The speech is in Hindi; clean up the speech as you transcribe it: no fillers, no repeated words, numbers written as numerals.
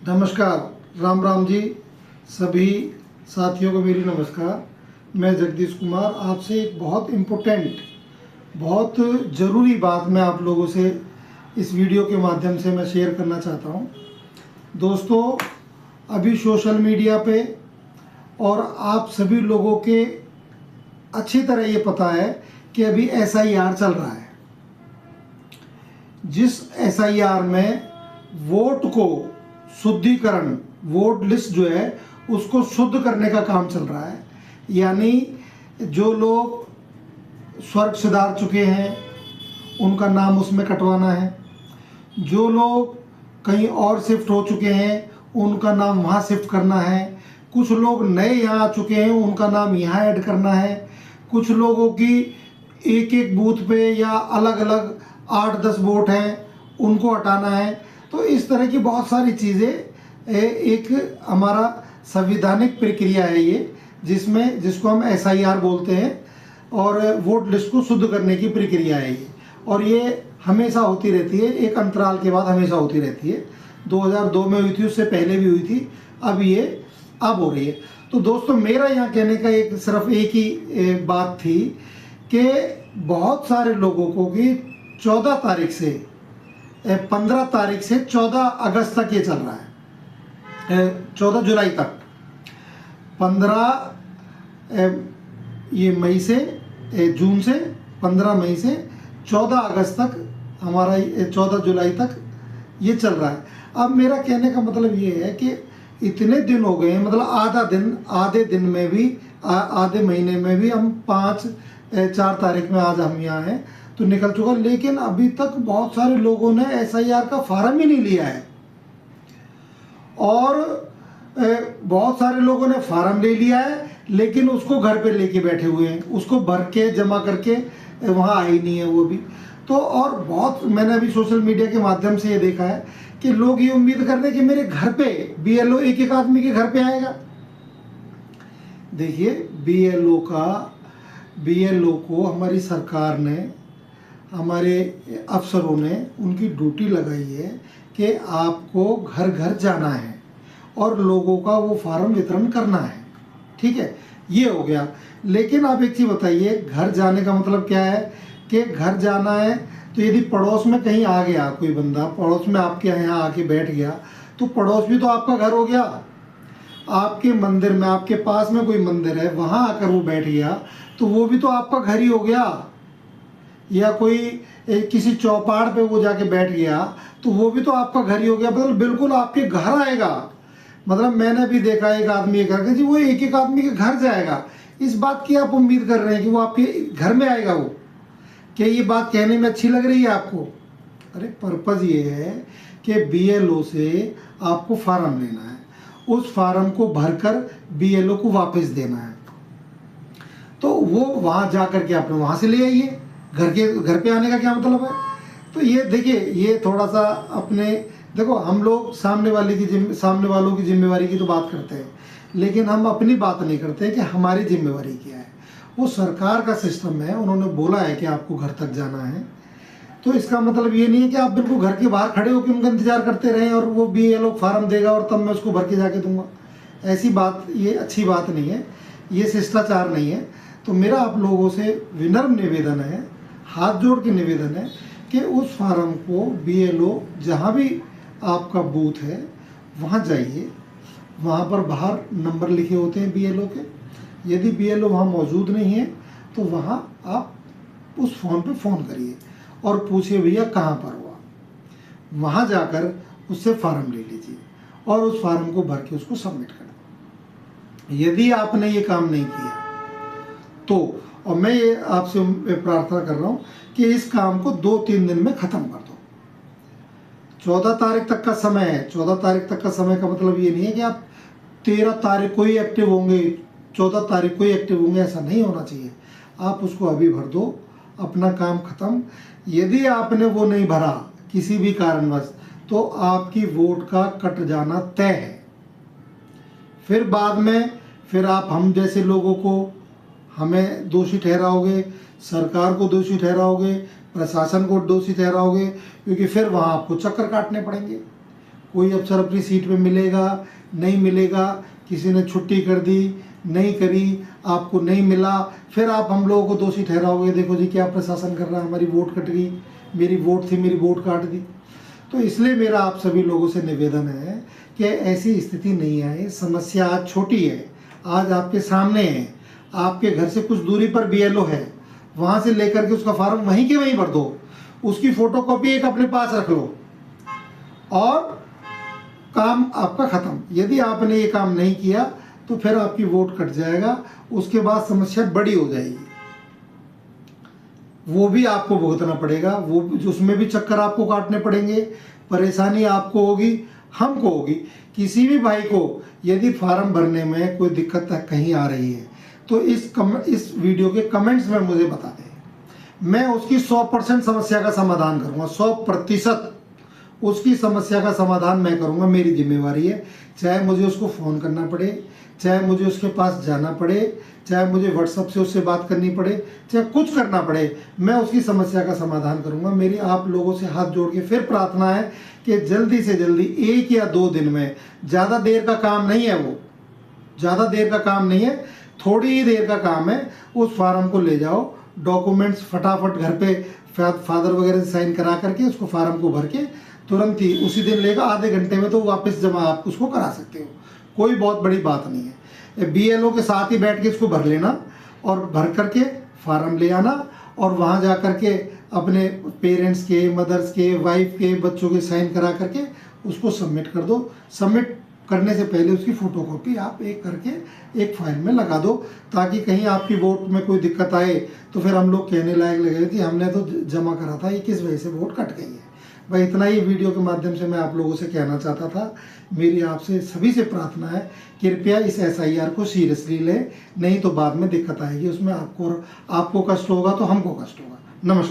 नमस्कार, राम राम जी। सभी साथियों को मेरी नमस्कार। मैं जगदीश कुमार आपसे एक बहुत इम्पोर्टेंट, बहुत ज़रूरी बात मैं आप लोगों से इस वीडियो के माध्यम से मैं शेयर करना चाहता हूँ। दोस्तों, अभी सोशल मीडिया पे और आप सभी लोगों के अच्छी तरह ये पता है कि अभी SIR चल रहा है। जिस SIR में वोट को शुद्धिकरण, वोट लिस्ट जो है उसको शुद्ध करने का काम चल रहा है। यानी जो लोग स्वर्ग सिधार चुके हैं उनका नाम उसमें कटवाना है, जो लोग कहीं और शिफ्ट हो चुके हैं उनका नाम वहाँ शिफ्ट करना है, कुछ लोग नए यहाँ आ चुके हैं उनका नाम यहाँ ऐड करना है, कुछ लोगों की एक एक बूथ पे या अलग अलग 8-10 वोट हैं उनको हटाना है। तो इस तरह की बहुत सारी चीज़ें एक हमारा संविधानिक प्रक्रिया है ये, जिसको हम SIR बोलते हैं और वोट लिस्ट को शुद्ध करने की प्रक्रिया है ये। और ये हमेशा होती रहती है, एक अंतराल के बाद हमेशा होती रहती है। 2002 में हुई थी, उससे पहले भी हुई थी, अब हो रही है। तो दोस्तों, मेरा यहाँ कहने का सिर्फ एक ही बात थी कि बहुत सारे लोगों को कि 14 तारीख से 15 तारीख से 14 अगस्त तक ये चल रहा है, 14 जुलाई तक, 15 ये मई से जून से 15 मई से 14 अगस्त तक हमारा 14 जुलाई तक ये चल रहा है। अब मेरा कहने का मतलब ये है कि इतने दिन हो गए, मतलब आधे दिन में भी आधे महीने में भी हम 4 तारीख में आज हम यहाँ हैं तो निकल चुका, लेकिन अभी तक बहुत सारे लोगों ने SIR का फार्म ही नहीं लिया है। और बहुत सारे लोगों ने फार्म ले लिया है लेकिन उसको घर पे लेके बैठे हुए हैं, उसको भर के जमा करके वहाँ आई नहीं है वो भी। तो और बहुत मैंने अभी सोशल मीडिया के माध्यम से ये देखा है कि लोग ये उम्मीद कर रहे हैं कि मेरे घर पे BLO एक आदमी के घर पे आएगा। देखिए, BLO को हमारी सरकार ने, हमारे अफसरों ने उनकी ड्यूटी लगाई है कि आपको घर घर जाना है और लोगों का वो फार्म वितरण करना है। ठीक है, ये हो गया। लेकिन आप एक चीज़ बताइए, घर जाने का मतलब क्या है कि घर जाना है तो यदि पड़ोस में कहीं आ गया कोई बंदा, पड़ोस में आपके यहाँ आके बैठ गया तो पड़ोस भी तो आपका घर हो गया। आपके मंदिर में, आपके पास में कोई मंदिर है वहाँ आकर वो बैठ गया तो वो भी तो आपका घर ही हो गया। या कोई किसी चौपाड़ पे वो जाके बैठ गया तो वो भी तो आपका घर ही हो गया, मतलब बिल्कुल आपके घर आएगा। मतलब मैंने भी देखा एक आदमी करके जी, वो एक आदमी के घर जाएगा। इस बात की आप उम्मीद कर रहे हैं कि वो आपके घर में आएगा वो? क्या ये बात कहने में अच्छी लग रही है आपको? अरे पर्पज़ ये है कि BLO से आपको फार्म लेना है, उस फार्म को भरकर BLO को वापस देना है, तो वो वहाँ जा कर के आपने वहाँ से ले आइए। घर पे आने का क्या मतलब है? तो ये देखिए, ये थोड़ा सा अपने देखो, हम लोग सामने वालों की जिम्मेवारी की तो बात करते हैं, लेकिन हम अपनी बात नहीं करते कि हमारी जिम्मेवारी क्या है। वो सरकार का सिस्टम है, उन्होंने बोला है कि आपको घर तक जाना है, तो इसका मतलब ये नहीं है कि आप बिल्कुल घर के बाहर खड़े होकर उनका इंतजार करते रहें और वो BLO फार्म देगा और तब मैं उसको भर के जाके दूंगा। ऐसी बात, ये अच्छी बात नहीं है, ये शिष्टाचार नहीं है। तो मेरा आप लोगों से विनम्र निवेदन है, हाथ जोड़ के निवेदन है कि उस फार्म को BLO जहाँ भी आपका बूथ है वहाँ जाइए, वहाँ पर बाहर नंबर लिखे होते हैं BLO के। यदि BLO वहाँ मौजूद नहीं है तो वहाँ आप उस फ़ोन पे फ़ोन करिए और पूछिए भैया कहाँ पर हुआ। वहाँ जाकर उससे फार्म ले लीजिए और उस फार्म को भर के उसको सबमिट कर। यदि आपने ये काम नहीं किया तो, और मैं ये आपसे प्रार्थना कर रहा हूँ कि इस काम को 2-3 दिन में ख़त्म कर दो। 14 तारीख तक का समय है। 14 तारीख तक का समय का मतलब ये नहीं है कि आप 13 तारीख को ही एक्टिव होंगे, 14 तारीख को ही एक्टिव होंगे, ऐसा नहीं होना चाहिए। आप उसको अभी भर दो, अपना काम ख़त्म। यदि आपने वो नहीं भरा किसी भी कारणवश तो आपकी वोट का कट जाना तय है। फिर बाद में आप हम जैसे लोगों को, हमें दोषी ठहराओगे, सरकार को दोषी ठहराओगे, प्रशासन को दोषी ठहराओगे, क्योंकि फिर वहाँ आपको चक्कर काटने पड़ेंगे। कोई अफसर अपनी सीट पे मिलेगा, नहीं मिलेगा, किसी ने छुट्टी कर दी, नहीं करी, आपको नहीं मिला, फिर आप हम लोगों को दोषी ठहराओगे, देखो जी क्या प्रशासन कर रहा है, हमारी वोट कट गई, मेरी वोट थी, मेरी वोट काट दी। तो इसलिए मेरा आप सभी लोगों से निवेदन है कि ऐसी स्थिति नहीं आए। समस्या आज छोटी है, आज आपके सामने है, आपके घर से कुछ दूरी पर BLO है, वहाँ से लेकर के उसका फॉर्म वहीं के वहीं भर दो, उसकी फोटोकॉपी एक अपने पास रख लो और काम आपका ख़त्म। यदि आपने ये काम नहीं किया तो फिर आपकी वोट कट जाएगा, उसके बाद समस्या बड़ी हो जाएगी, वो भी आपको भुगतना पड़ेगा, वो उसमें भी चक्कर आपको काटने पड़ेंगे, परेशानी आपको होगी, हमको होगी। किसी भी भाई को यदि फार्म भरने में कोई दिक्कत कहीं आ रही है तो इस वीडियो के कमेंट्स में मुझे बता दें, मैं उसकी 100% समस्या का समाधान करूंगा। 100% उसकी समस्या का समाधान मैं करूंगा, मेरी जिम्मेवारी है। चाहे मुझे उसको फ़ोन करना पड़े, चाहे मुझे उसके पास जाना पड़े, चाहे मुझे व्हाट्सएप से उससे बात करनी पड़े, चाहे कुछ करना पड़े, मैं उसकी समस्या का समाधान करूंगा। मेरी आप लोगों से हाथ जोड़ के फिर प्रार्थना है कि जल्दी से जल्दी 1 या 2 दिन में, ज़्यादा देर का काम नहीं है, वो ज़्यादा देर का काम नहीं है, थोड़ी ही देर का काम है। उस फार्म को ले जाओ, डॉक्यूमेंट्स फटाफट घर पे फादर वगैरह से साइन करा करके उसको फार्म को भर के तुरंत ही उसी दिन लेगा, आधे घंटे में तो वापस जमा आप उसको करा सकते हो, कोई बहुत बड़ी बात नहीं है। BLO के साथ ही बैठ के इसको भर लेना और भर करके फार्म ले आना और वहाँ जा करके अपने पेरेंट्स के, मदर्स के, वाइफ के, बच्चों के साइन करा करके उसको सबमिट कर दो। सबमिट करने से पहले उसकी फ़ोटोकॉपी आप एक करके एक फाइल में लगा दो, ताकि कहीं आपकी वोट में कोई दिक्कत आए तो फिर हम लोग कहने लायक लगे कि हमने तो जमा करा था, ये किस वजह से वोट कट गई है। भाई इतना ही वीडियो के माध्यम से मैं आप लोगों से कहना चाहता था। मेरी आपसे सभी से प्रार्थना है, कृपया इस SIR को सीरियसली लें, नहीं तो बाद में दिक्कत आएगी, उसमें आपको कष्ट होगा तो हमको कष्ट होगा। नमस्कार।